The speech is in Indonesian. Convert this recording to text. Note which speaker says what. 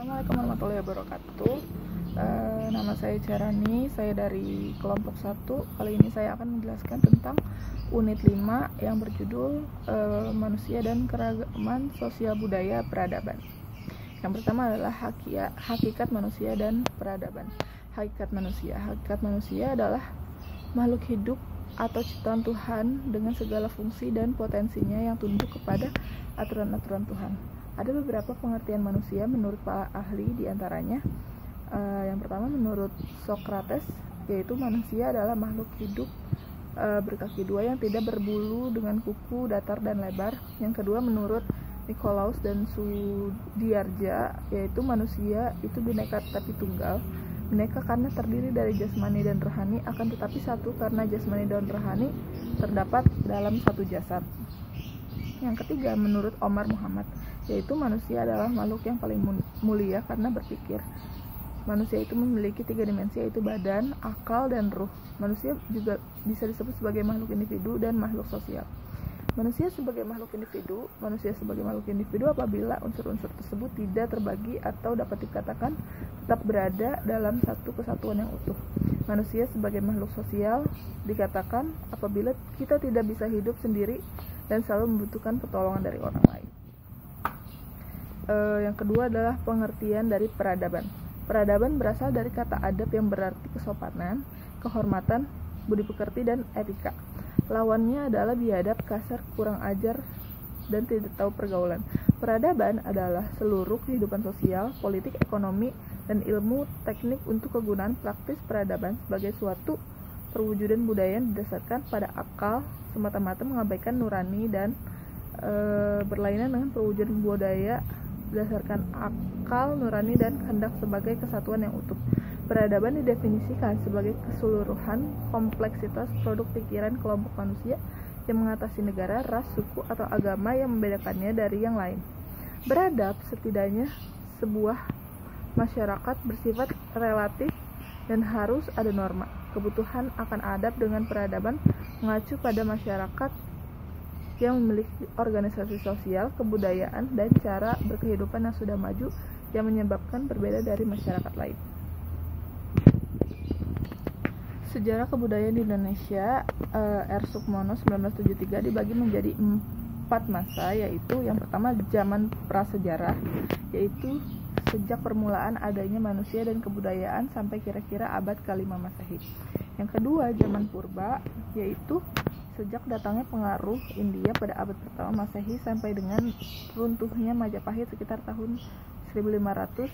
Speaker 1: Assalamualaikum warahmatullahi wabarakatuh. Nama saya Jarani, saya dari kelompok 1. Kali ini saya akan menjelaskan tentang unit 5 yang berjudul Manusia dan Keragaman Sosial Budaya Peradaban. Yang pertama adalah hakikat manusia dan peradaban. Hakikat manusia adalah makhluk hidup atau ciptaan Tuhan dengan segala fungsi dan potensinya yang tunduk kepada aturan-aturan Tuhan. Ada beberapa pengertian manusia menurut para ahli, diantaranya yang pertama menurut Socrates, yaitu manusia adalah makhluk hidup berkaki dua yang tidak berbulu dengan kuku datar dan lebar. Yang kedua menurut Nikolaus dan Sudiarja, yaitu manusia itu bineka tapi tunggal. Bineka karena terdiri dari jasmani dan rohani, akan tetapi satu karena jasmani dan rohani terdapat dalam satu jasad. Yang ketiga menurut Omar Muhammad, yaitu manusia adalah makhluk yang paling mulia karena berpikir. Manusia itu memiliki 3 dimensi, yaitu badan, akal, dan ruh. Manusia juga bisa disebut sebagai makhluk individu dan makhluk sosial. Manusia sebagai makhluk individu apabila unsur-unsur tersebut tidak terbagi atau dapat dikatakan tetap berada dalam satu kesatuan yang utuh. Manusia sebagai makhluk sosial dikatakan apabila kita tidak bisa hidup sendiri dan selalu membutuhkan pertolongan dari orang lain. Yang kedua adalah pengertian dari peradaban. Peradaban berasal dari kata adab yang berarti kesopanan, kehormatan, budi pekerti, dan etika. Lawannya adalah biadab, kasar, kurang ajar, dan tidak tahu pergaulan. Peradaban adalah seluruh kehidupan sosial, politik, ekonomi, dan ilmu teknik untuk kegunaan praktis peradaban sebagai suatu perwujudan budaya yang didasarkan pada akal, semata-mata mengabaikan nurani dan berlainan dengan perwujudan budaya berdasarkan akal, nurani, dan kehendak sebagai kesatuan yang utuh. Peradaban didefinisikan sebagai keseluruhan kompleksitas produk pikiran kelompok manusia yang mengatasi negara, ras, suku, atau agama yang membedakannya dari yang lain. Beradab setidaknya sebuah masyarakat bersifat relatif dan harus ada norma. Kebutuhan akan adab dengan peradaban mengacu pada masyarakat yang memiliki organisasi sosial, kebudayaan, dan cara berkehidupan yang sudah maju yang menyebabkan berbeda dari masyarakat lain. Sejarah kebudayaan di Indonesia, R. Sukmono 1973 dibagi menjadi 4 masa, yaitu yang pertama zaman prasejarah, yaitu sejak permulaan adanya manusia dan kebudayaan sampai kira-kira abad ke-5 Masehi. Yang kedua zaman purba, yaitu sejak datangnya pengaruh India pada abad pertama Masehi sampai dengan runtuhnya Majapahit sekitar tahun 1500